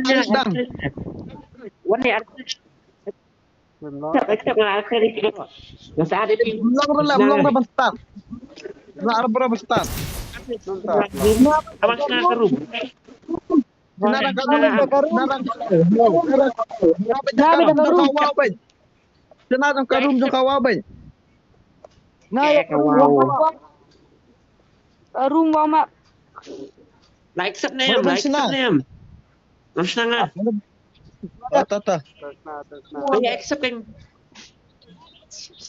sedang. One day accept lah kali itu. Yang saat ini Belum bentar. Berapa start? abang senang ke room. Senang ke room jong kawal ben. Room warm up. Like accept name. Nam senang ah. Tata. Dia accept kan.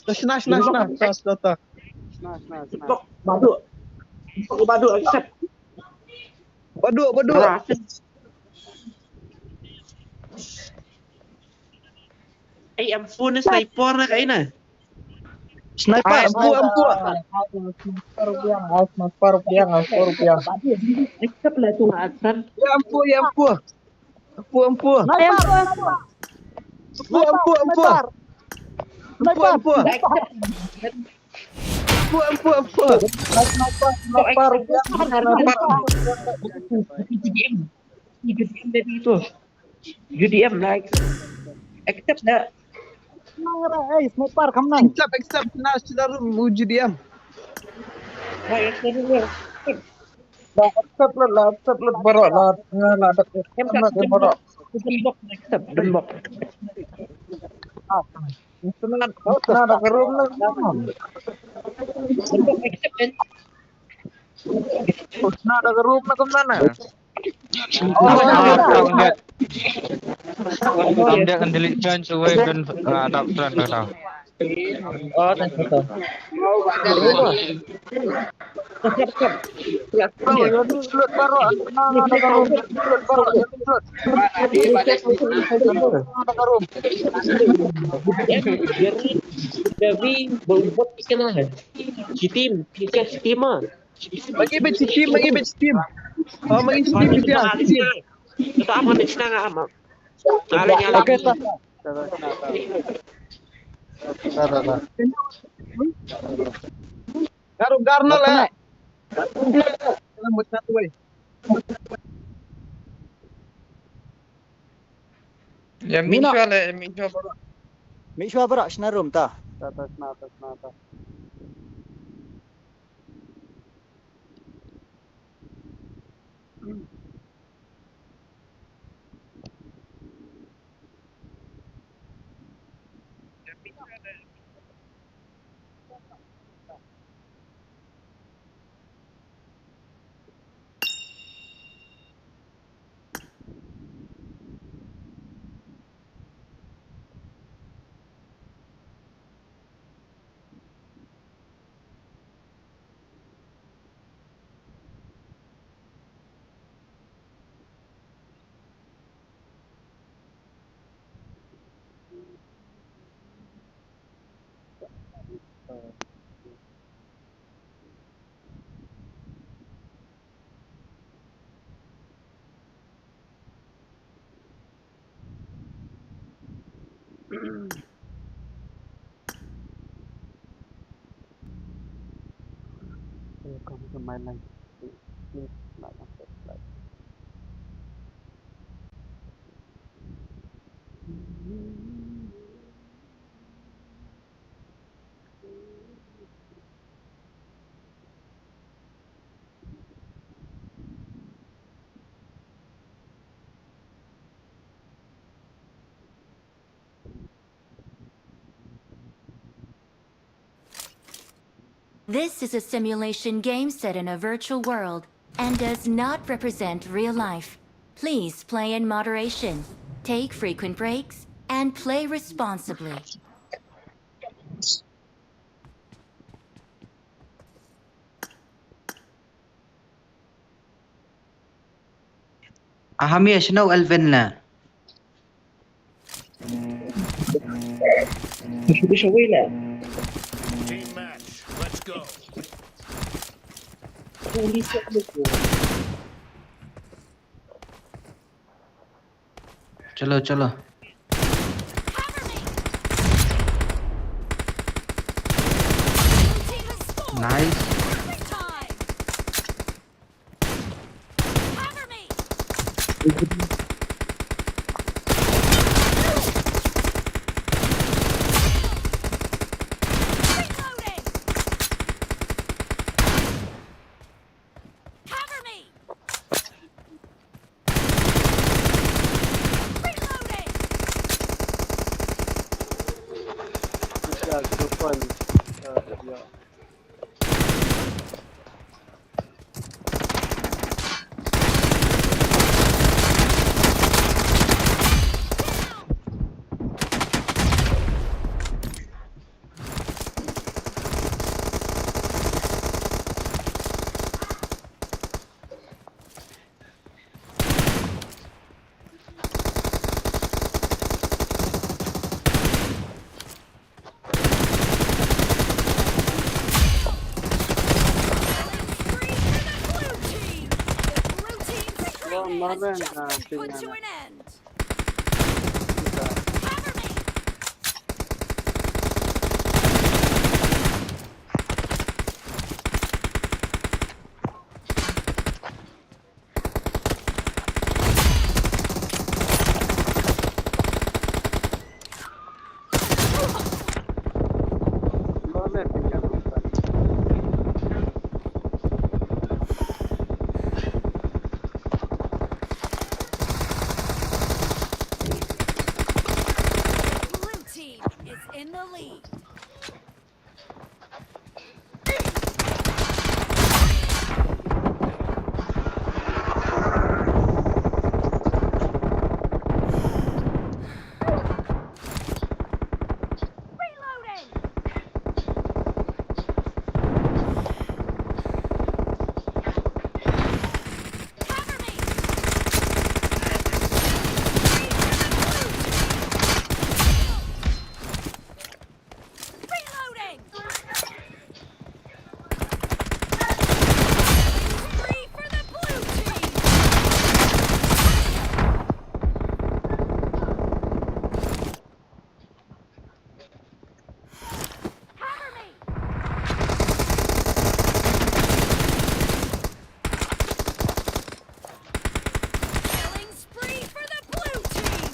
Senang. Tata. Badu accept. Badu. Ampun sniper na kayo na. Sniper, ampu. Rupiah. Accept lah tu Hasan. Ya ampu. Ampu. UDM lah. Accept dah. Sniper kamu Accept. Nah, sudah muji diam. accept baru lah ada baru Dembok. ada kerum lah ada kerum lah kemana Dia akan delete friends away dan adopt friend atau. Jadi buat ikan Steam ah. Bagi bet Steam. Oh, bagi Steam dia. Itu apa nih senang amat. Nyala. Oke, tak. Garno lah. Lembut satu weh. Ya minshwa baru. Miswa baru senarum tah. Kamu main lagi. This is a simulation game set in a virtual world and does not represent real life. Please play in moderation, take frequent breaks, and play responsibly. أهمية شنو الفن؟ مش ويلا. चलो nice one. Yeah. Put to an end. Blue team is in the lead. Reloading. Cover me. Reloading. Free for the blue team. Cover me. Killing spree for the blue team.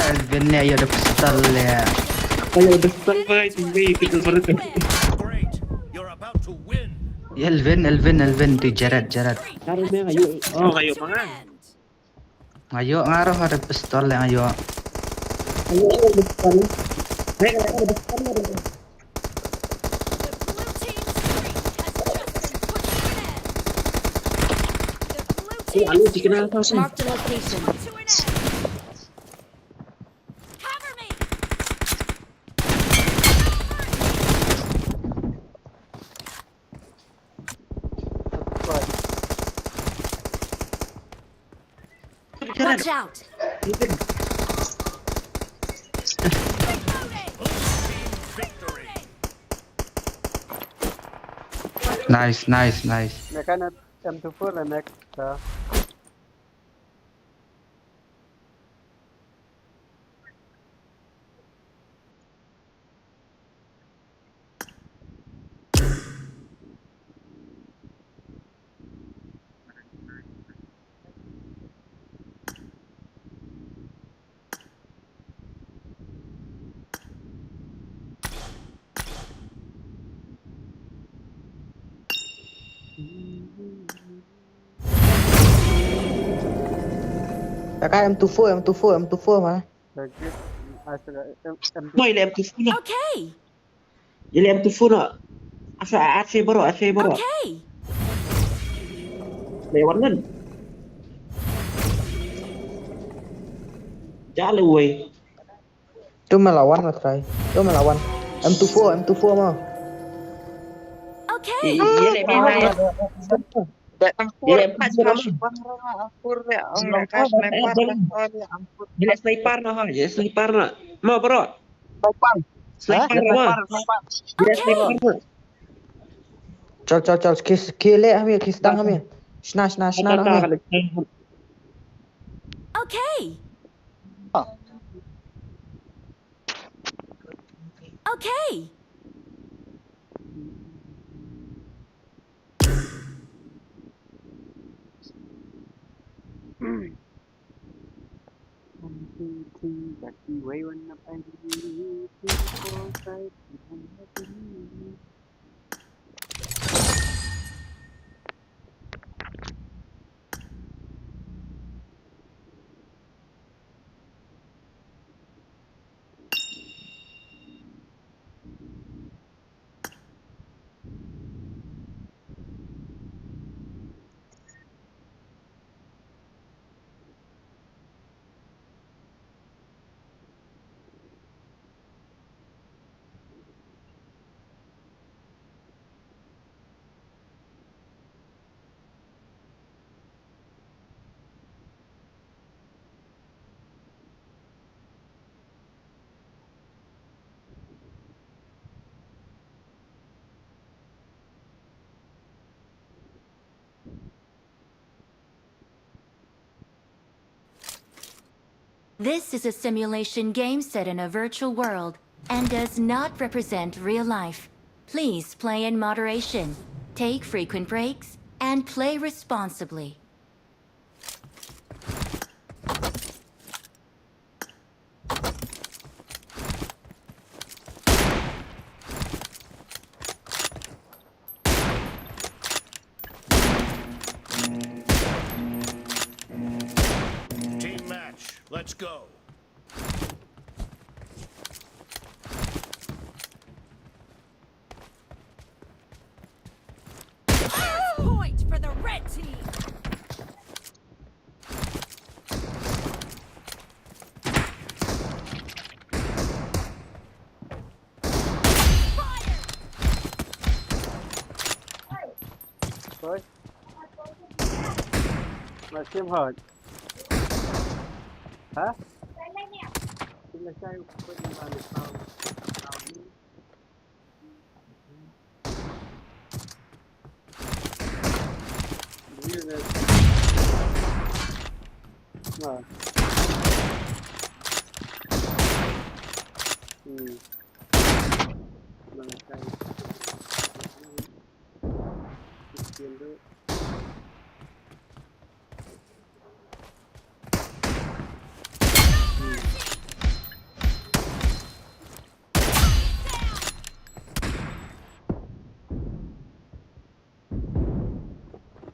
Alvin ni ayo ada pistol ya. Ayo, besar banget ini kita berarti. Great. You're about to win. Ya Alvin tu Jared. Taruh dia ayo. Oh, kayo mangan. Ayo ngaruh ada pistol yang ayo. Ayo, besar. Baik, ada besar. The blue team's streak has just been put to an end. The blue Ayo, team's dikenal kau sih. marked a location. Put to an end. Cover me. Watch out. Reloading. Victory. Nice. Mekanik M24 lah next. Kakak M24 mah. Lagi M24 Mau ilem tu full. Okay. Ilem tu full. AC baru. Okay. Lewat kan? Jalan weh. Tu melawan lah try. Tu melawan. M24 mah. Okay. Iya lebih naik. Dia empat Bang Ampun ya, Bila sniper nah, je sniper nah. Mau bro. Sniper mah. Bila sniper mah. Chal kill kami kisdang kami. Shna kami. Okay. Okay. This is a simulation game set in a virtual world and does not represent real life. Please play in moderation, take frequent breaks, and play responsibly. Team match. Let's go. Point for the red team. Thôi. Mà xem hỏi. Hả? Chúng là sao bên mà được vào như này. Mà. Mà sao? Tiền đó.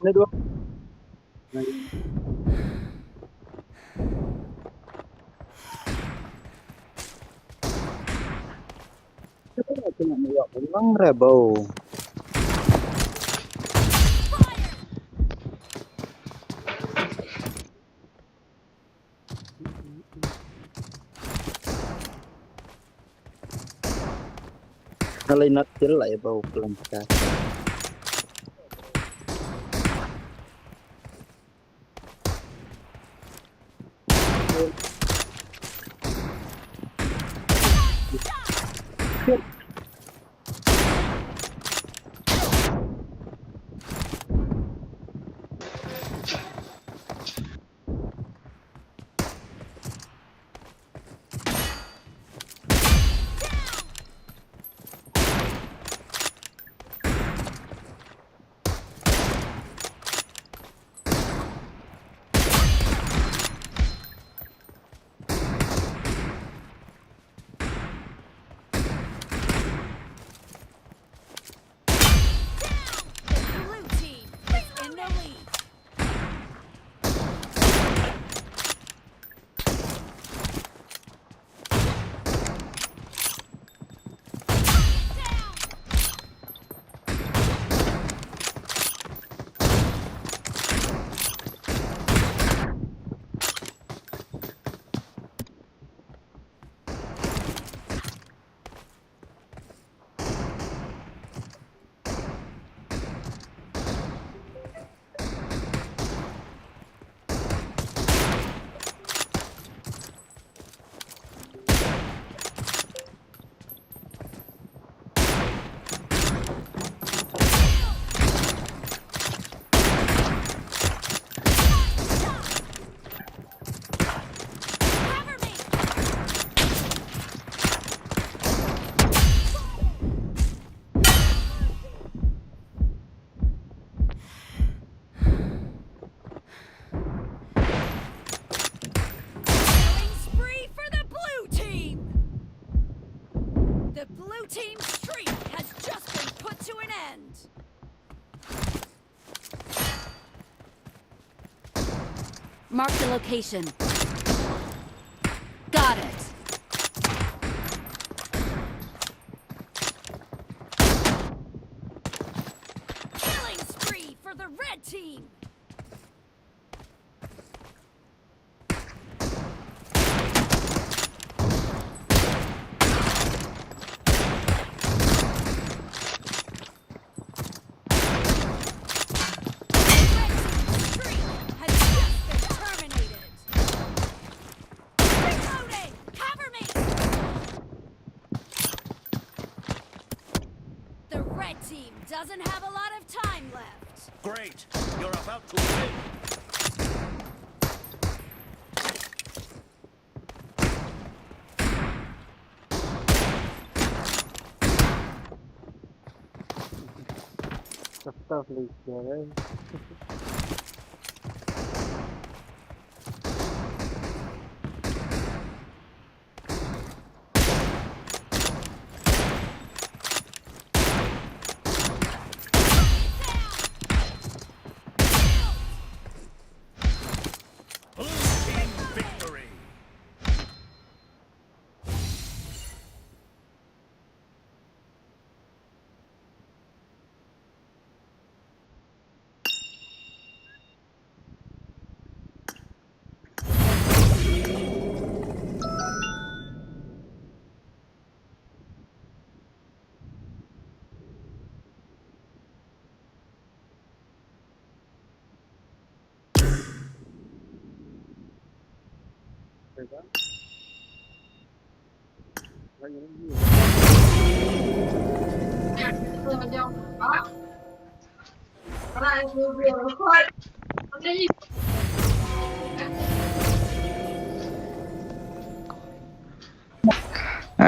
Đây đúng. Này. Kita cuma melihat memang rebel. Kalau not kill lại bầu lần cả. Mark the location. Got it. Killing spree for the red team. Doesn't have a lot of time left. Great. You're about to win. Stuff like that. Blue team victory.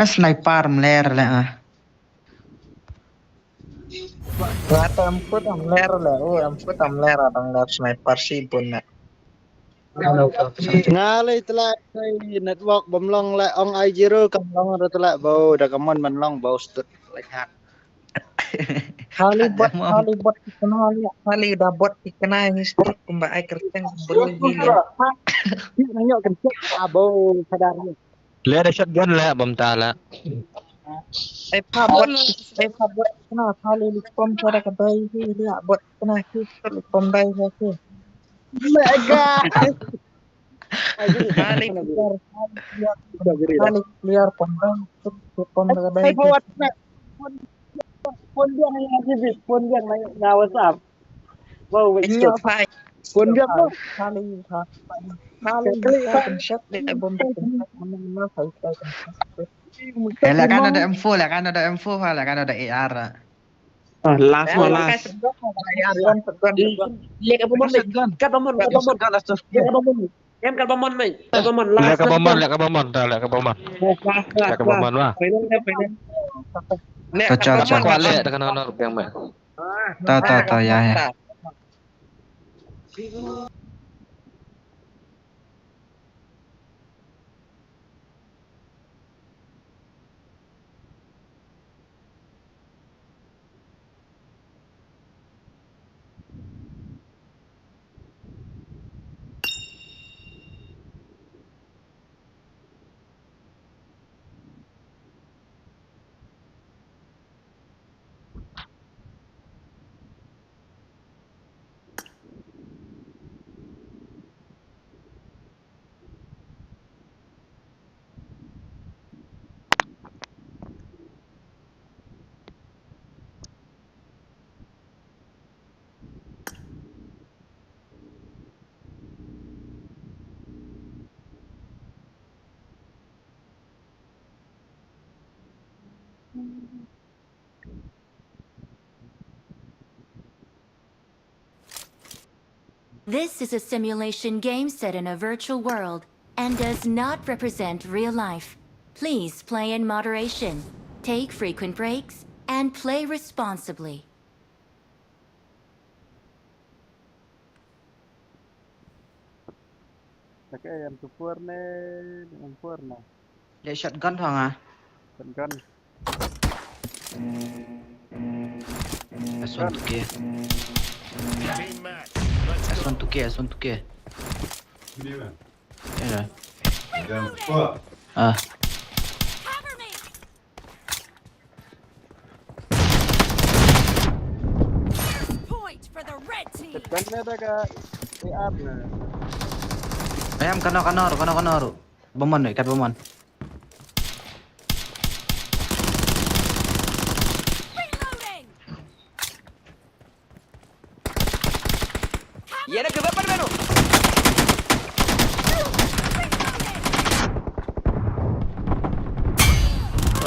Sniper meler lah. Ngata emput amler lah. Oh emput amler adang lab sniper shibun nak. Ngalai telah network bomlong le ong I0 kamlong ro telah bau dah kamon manlong bau stut like hat. Halibot dikenal ya. Hali dah bot dikenal ini strip kumba ai kerteng bulu gila. Nanyok kencet bau sadarnya. Le ada shotgun le Banta la. Ai pabot kena hali lipom cara kedai dia bot kena kita lipom dai saja. Mega. Hali clear pondang lipom kedai. Pun dia yang pun dia na WhatsApp. Wow, Enyo fai. pun dia tu. Hali pencet dia bom pencet mana fai Lah kan ada M4 lah kan ada M4 lah kan ada AR. Last one last. Lihat apa mon kat bomon em kat bomon mai bomon Le last ka bomon le ka bomon dah le ka bomon. Le ka bomon wah. Cocok. Kuat le dah kena yang mai. Tahu ya. This is a simulation game set in a virtual world and does not represent real life. Please play in moderation, take frequent breaks, and play responsibly. Pakai yang sempurna. Lihat shotgun doang ah. Kan. S1 to K. Team match. Let's go. S1 to K. Ya. Ah. Cover me. Point for the red team. Kan ada ke AR na. Ayam kanor. Bomon ikat bomon. Reloading. எனக்கு weapon வேணும்.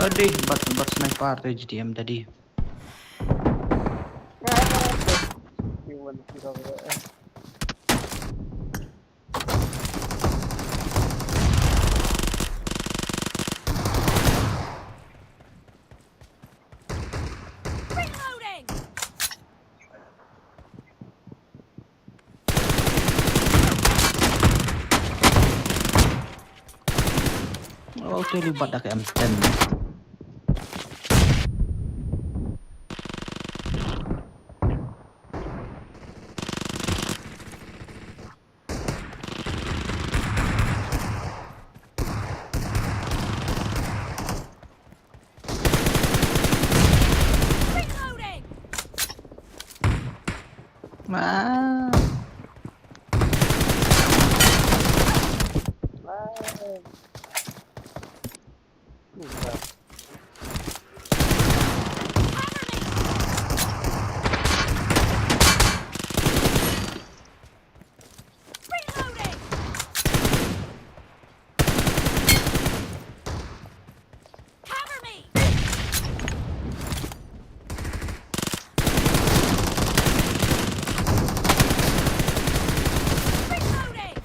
Aduh, bat sniper GDM tadi. Iwan kita. Reloading. tu libat dah ke M10. Reloading. Ah. Reloading. Cover me. Reloading. Cover me. Reloading.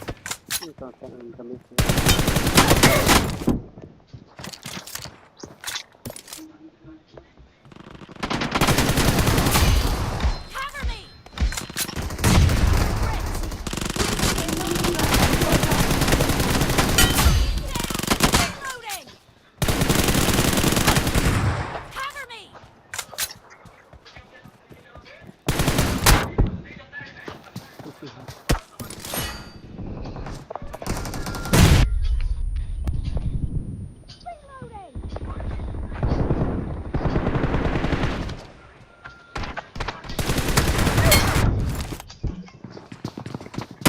Cover me.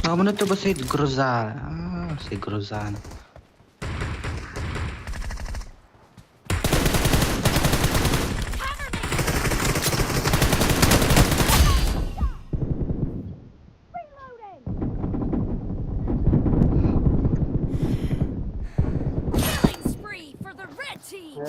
Oh, mana tu bahasa Groza. Ah, si Groza. Killing spree for the red team.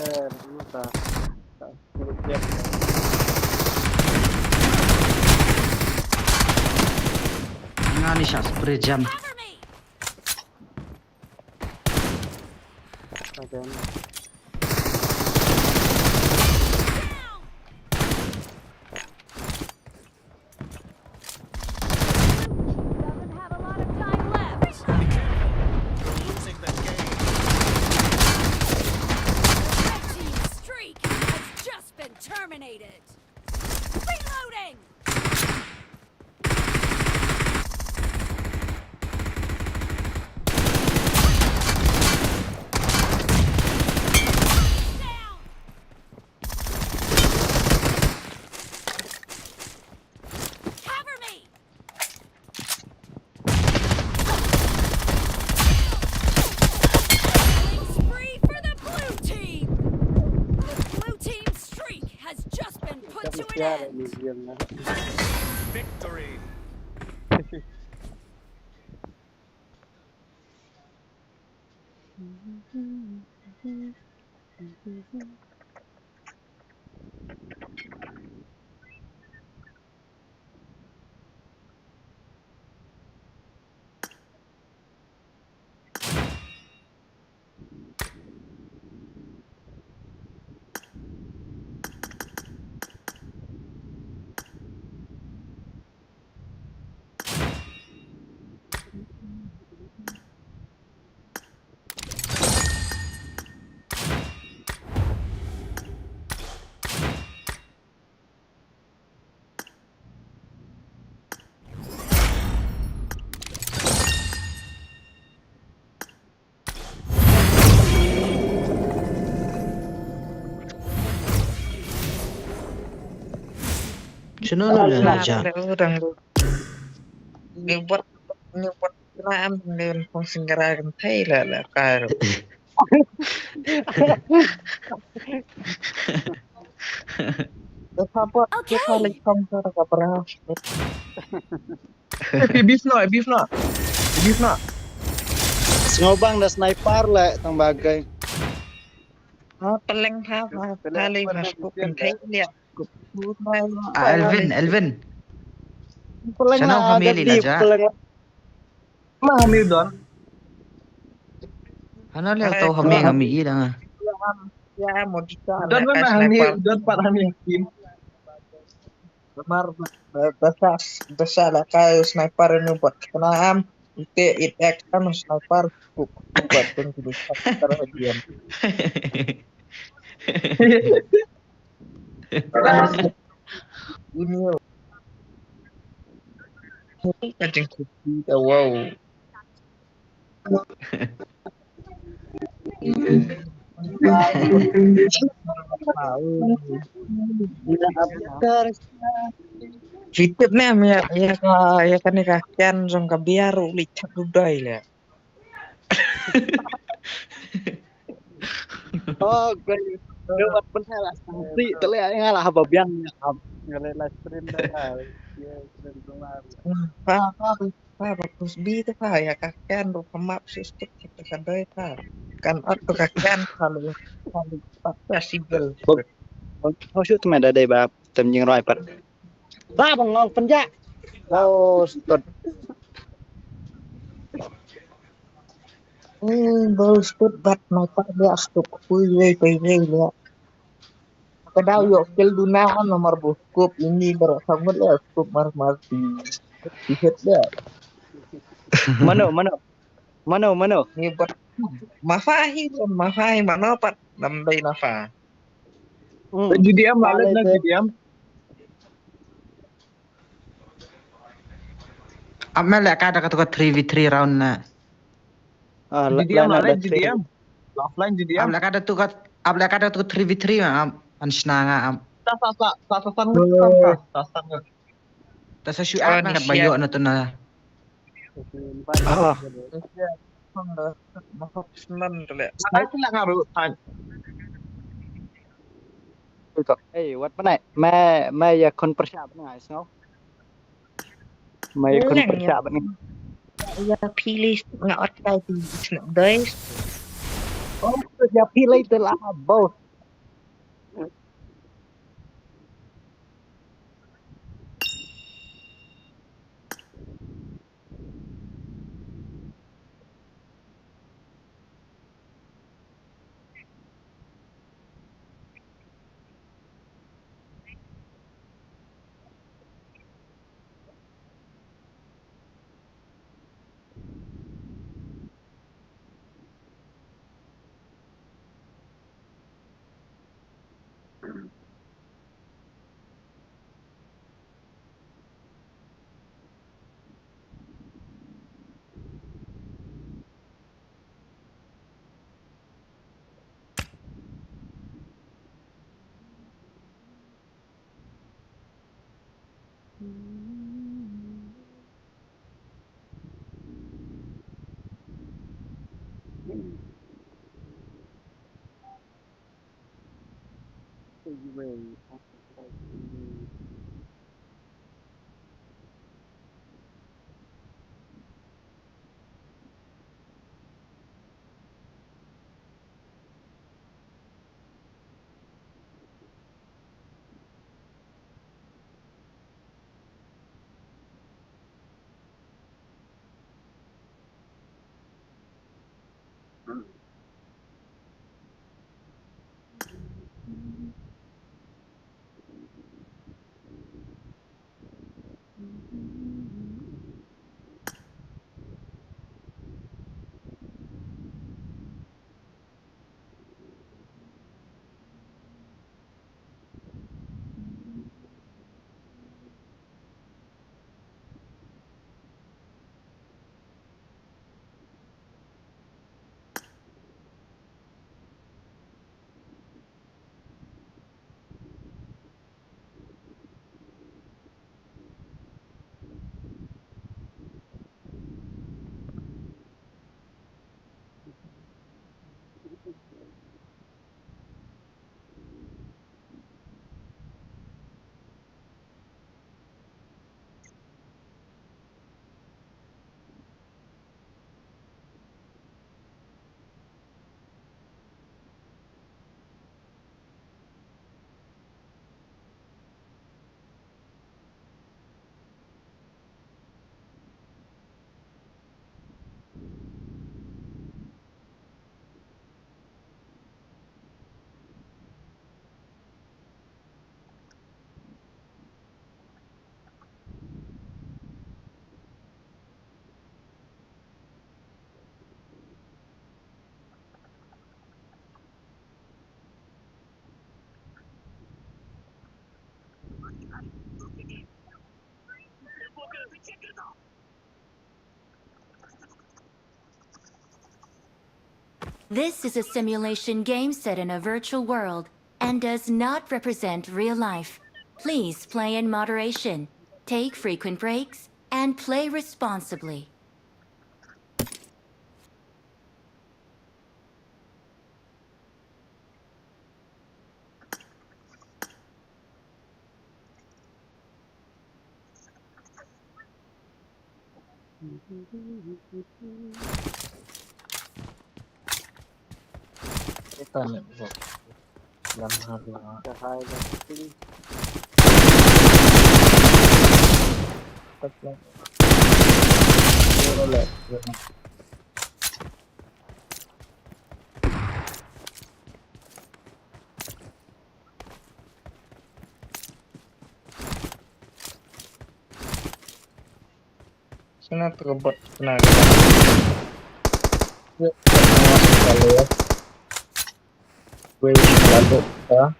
Nga ni siya, spray jam. Cover me. Down. Doesn't have a lot of time left. You're losing the game. Red team's streak has just been terminated. Reloading. Down. Cover me. Killing spree for the blue team. The blue team's streak has just been put to an end. Victory. Sino na lang siya? Orang ni buat kenaan dengan penggerakan Thailand lah karo. Apa Okay. kita lagi kampung tak pernah. Beef not. Ngobang na sniper le tang bagay. Peleng kali masuk ke Thailand. Elvin. Peleng Siya na ang family na dyan. Mahami doon. Ano lang ito hami lang ah. Ya mau kita. Don memahami, Don pahami tim. Lemar besar lah kayu sniper ini buat kenaan It action sniper kubat pun kudu terhadian. Ini kacang kupi wow. Fitip nih ya kan kakian song kabiaru licak dudai lah. Oh, gue buat pun saya lah. Nanti terlihat ngalah babian ngale live stream dah. Ya, stream kemarin. Bagus bi itu ya kakian rupa map sistem kita kadai kan atau kakian kalau possible. Oh, shoot mà đây bà tầm nhìn rồi bật. Ra bằng ngon phân dạ. Oh, stop. Baru stut bat napa dia stop kuy ya. Kadang yuk skill dunahan nomor bukup ini bersangat ya skup mati. Sihat ya. Mana. Ini buat mafahi mana pat nambay nafa. GDM lalat na GDM. अब मैं लगा था तो 3v3 round ना GDM lalat GDM. Offline GDM. अब लगा था तो 3v3 में अंशना अब Sasasan तसा शू आप ना बायो ना तो ना Saya tu nak ngaruh. Hey, what mana? Mai ya kon persiap na isno. Mai kon persiap ni. Ya pilih nggak otak di guys. Oh, ya pilih telah bos. This is a simulation game set in a virtual world and does not represent real life. Please play in moderation, take frequent breaks, and play responsibly. Kita nih bro. Lama. Cahaya putih. Tetap. Boleh. Sana terbuat tenaga. Ya, kalau ya. Gue lalu ya.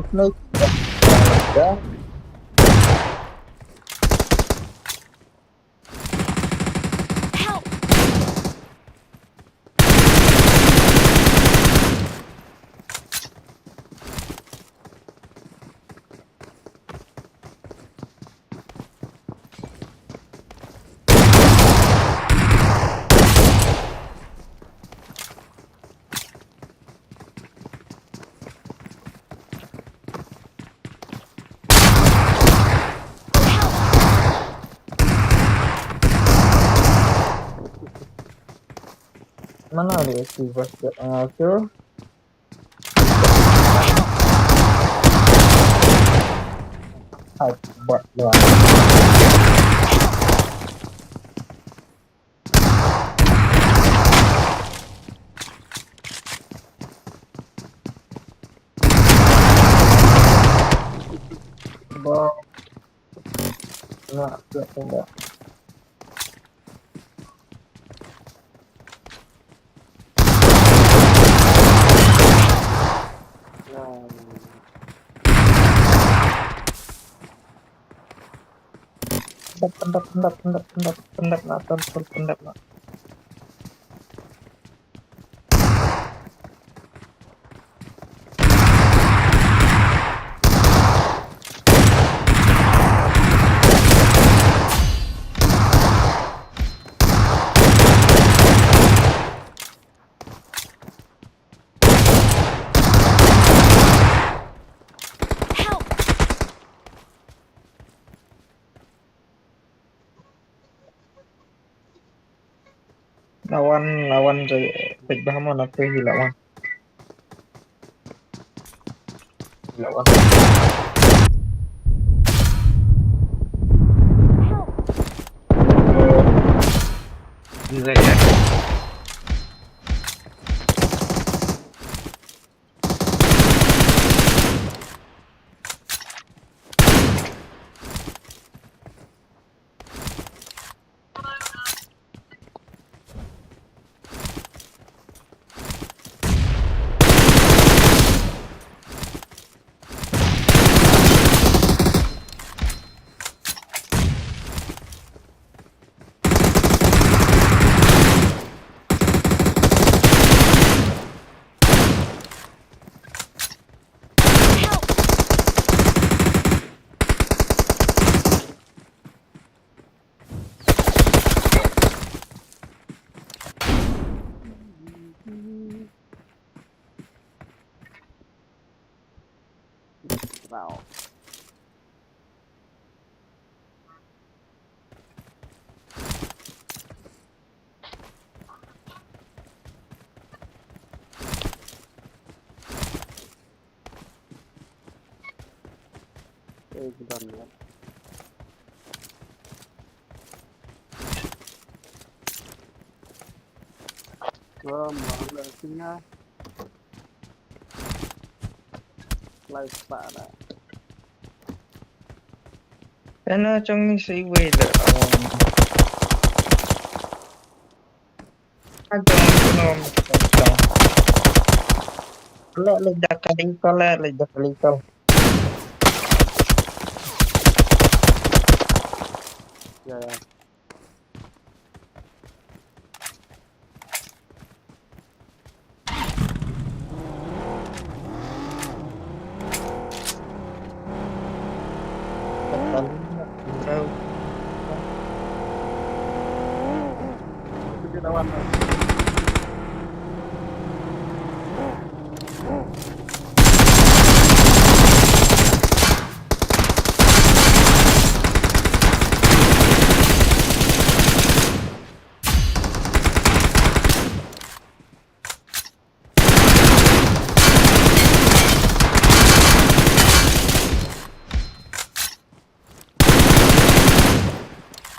Snake. Ya. Mana dia si basket ngaco? Buat doang. Bang. Enggak. Pendap nak. Lawan Pubg mana tu lawan. Gila ya. Wow. bulan ya. Gua mau singa live pada. Ano trong ni say way la agam no la dakalita la dakalita Ya. Itu kita lawan.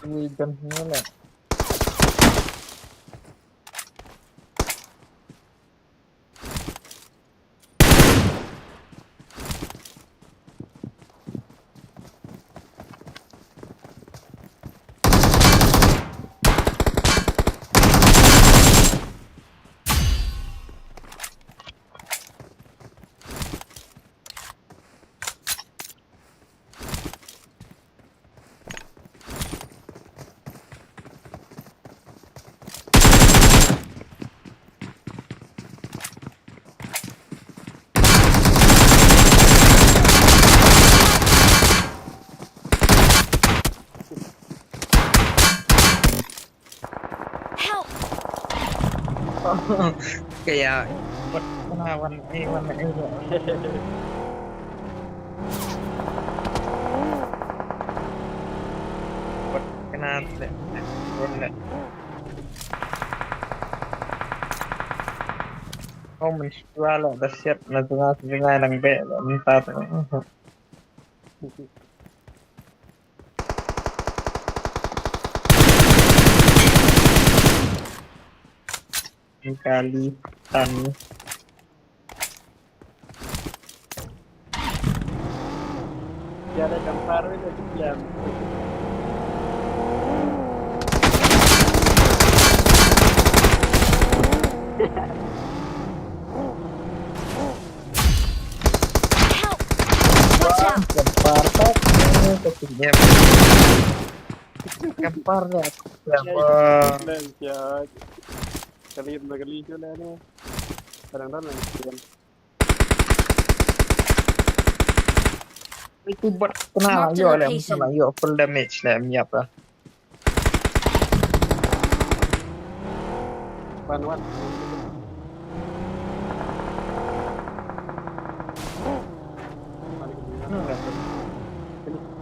Wigan nila. Help! Kaya wala kenapa wala oh menjual dasyat na tengah ng be minta kali tan Ya ada gambar itu diam. Help! Watch out! gempar tak ketinggian gempar ya Ya. Kali itu lah ni. Kadang-kadang diam. itu buat kena yo lah misalnya yo full damage lah miap lah Wan.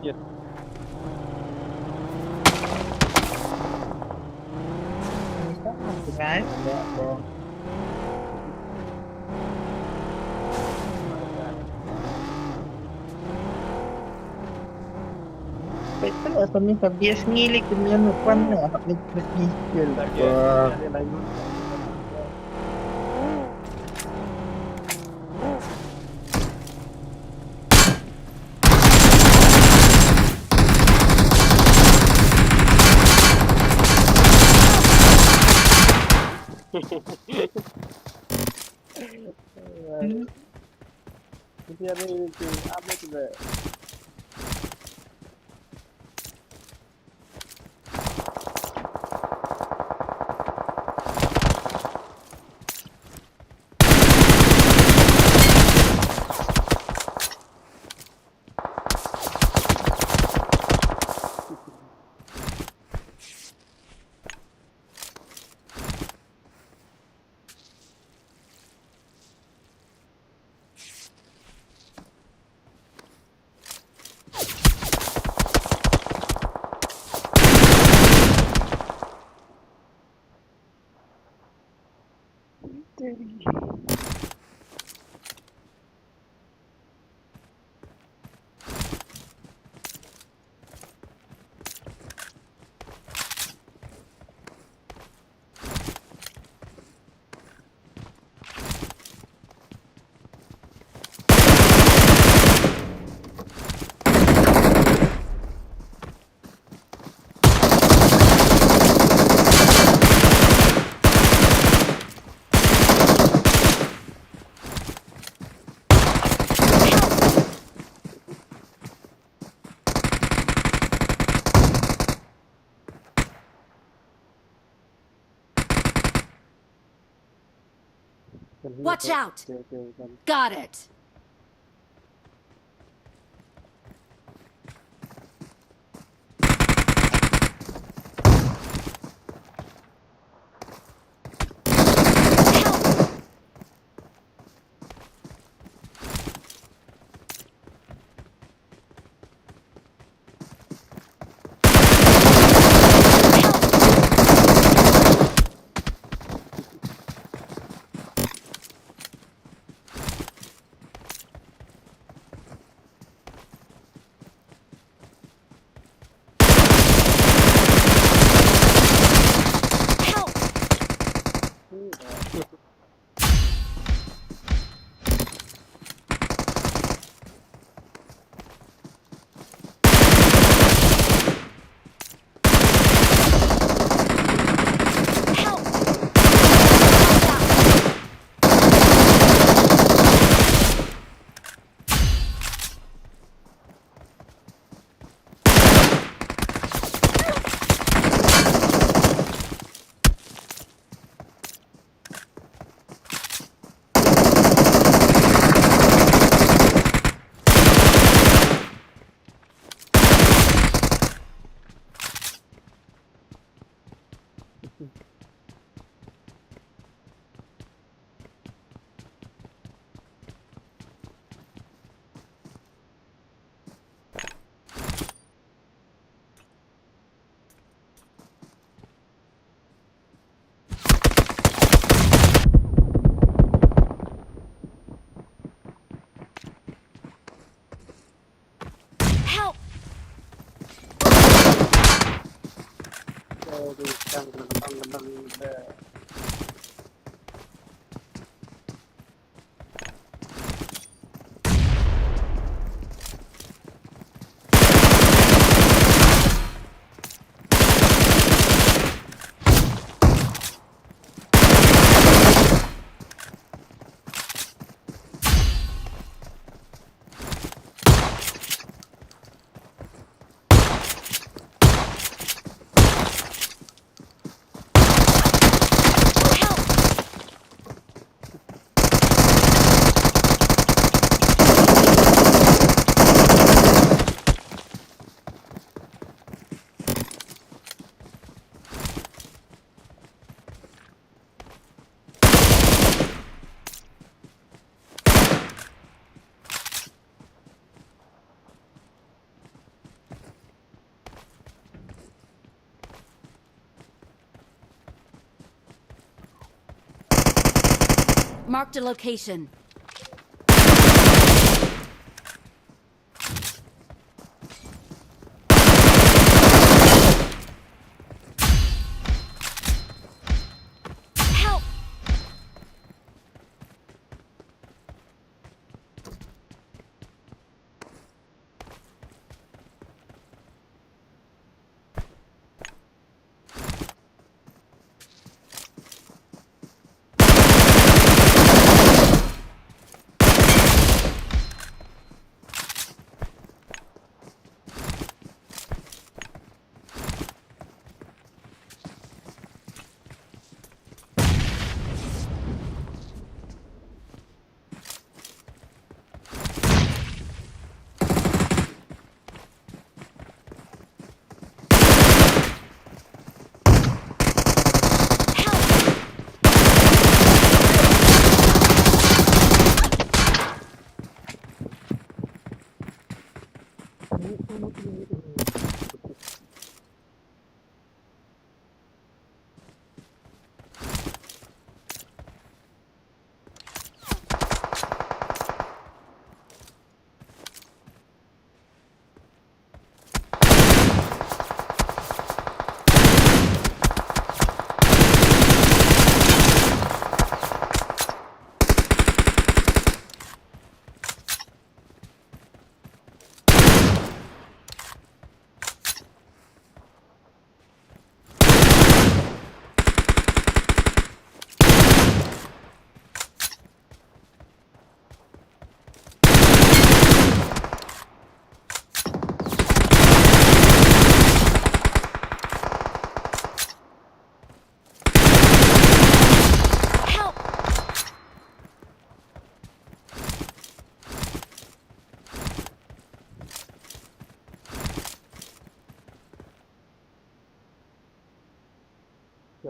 Yes. Ngay ya bro Betul lah kami bias ngilik kami nupan lah hak ni mesti skill lah Itu ada itu apa tu be? Watch out! เจอกัน Got it! Help! Help! Help! Watch out! Help! เจอดูกันเด้อ Help! Marked a location. Help!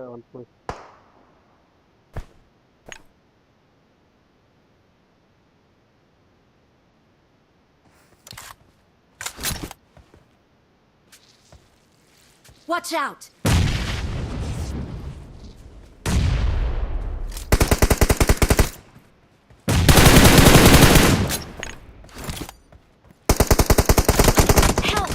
on push. Watch out! Help!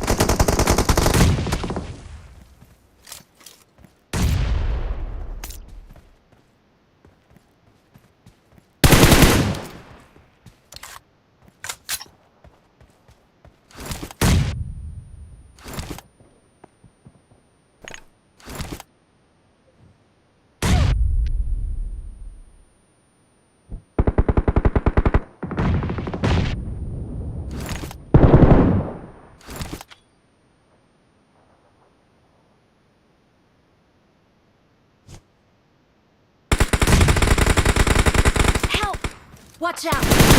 Help! Watch out!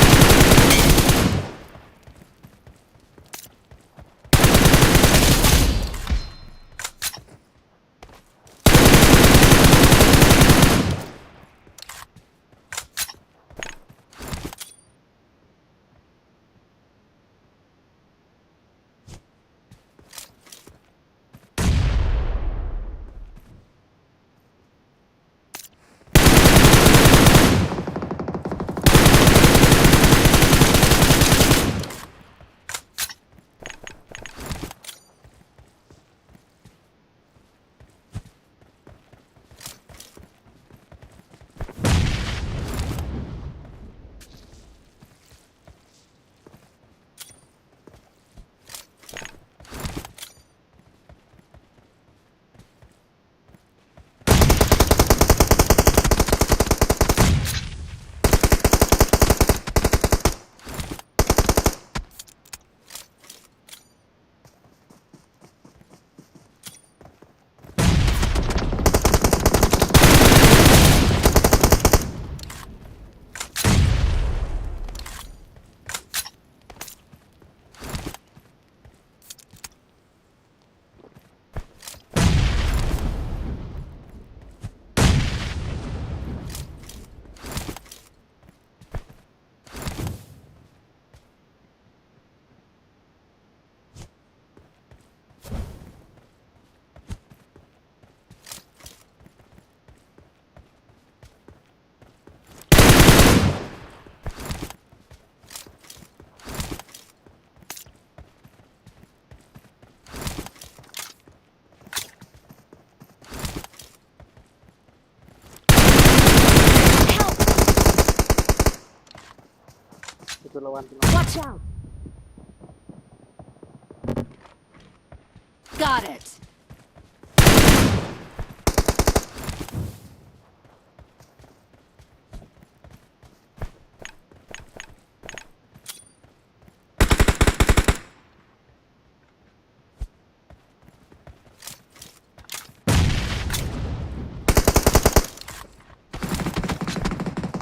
Watch out! Got it!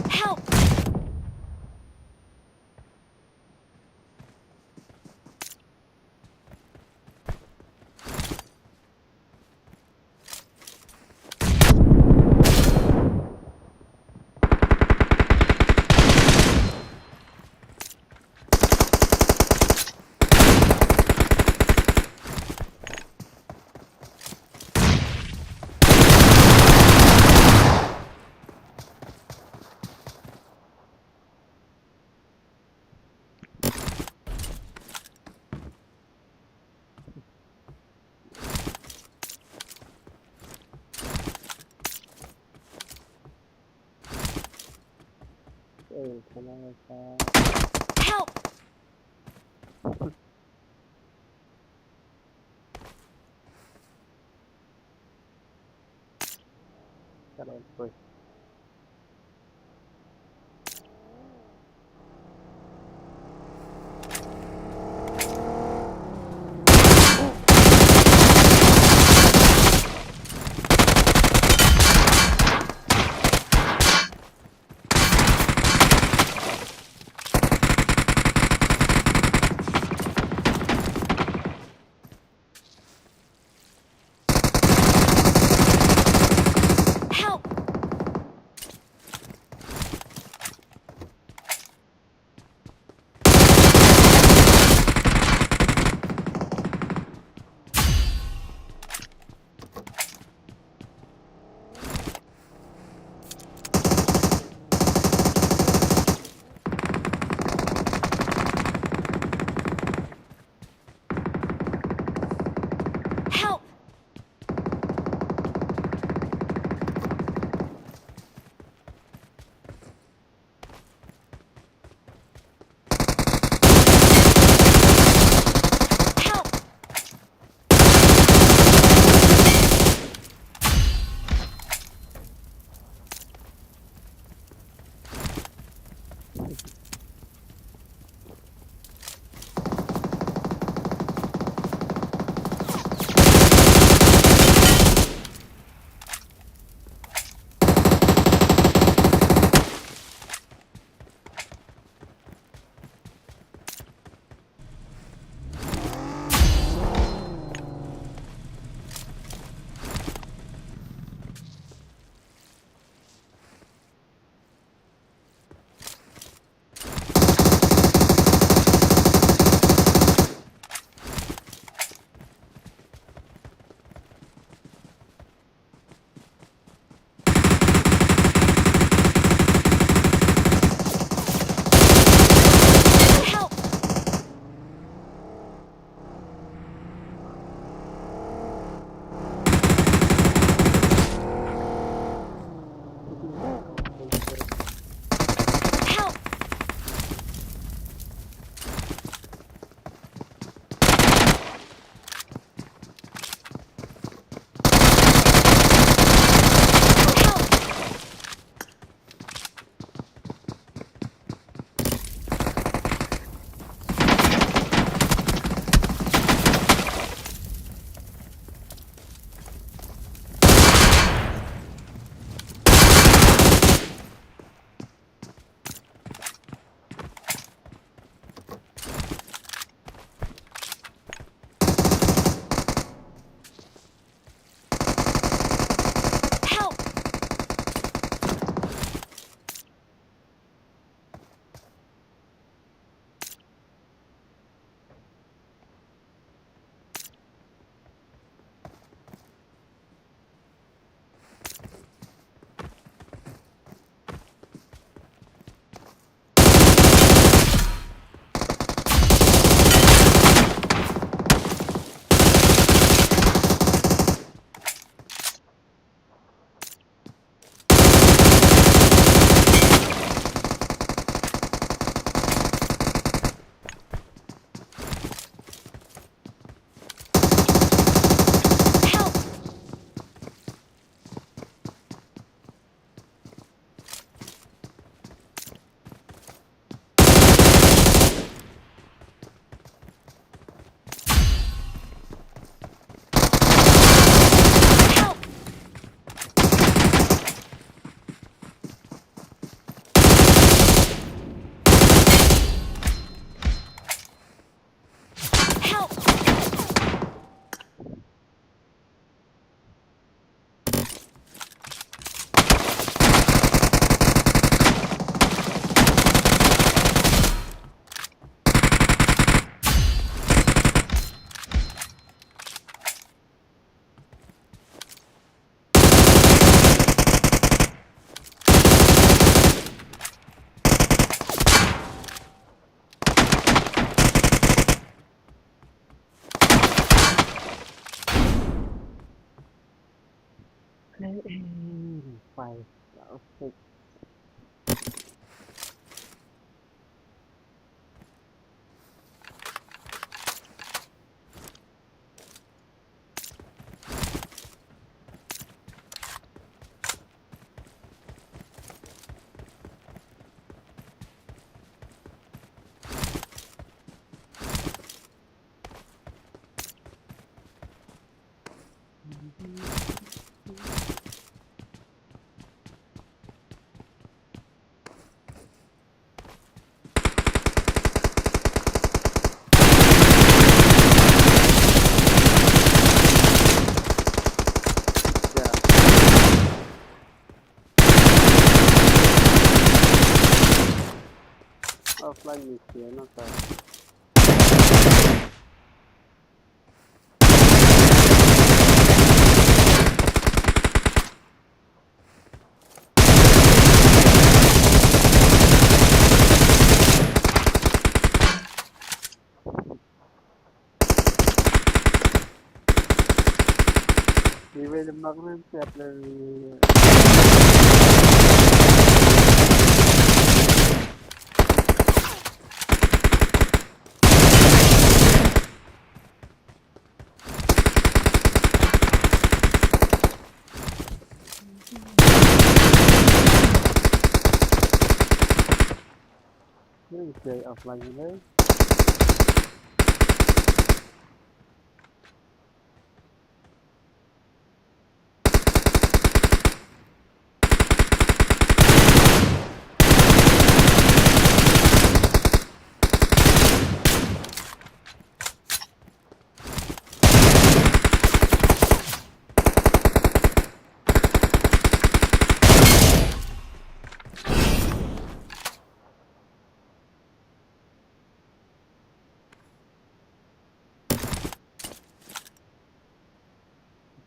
Help! Help! ไฟแล้วสิ offline mission atau di film makna siap dari ini play offline ini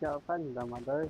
jawaban udah mandai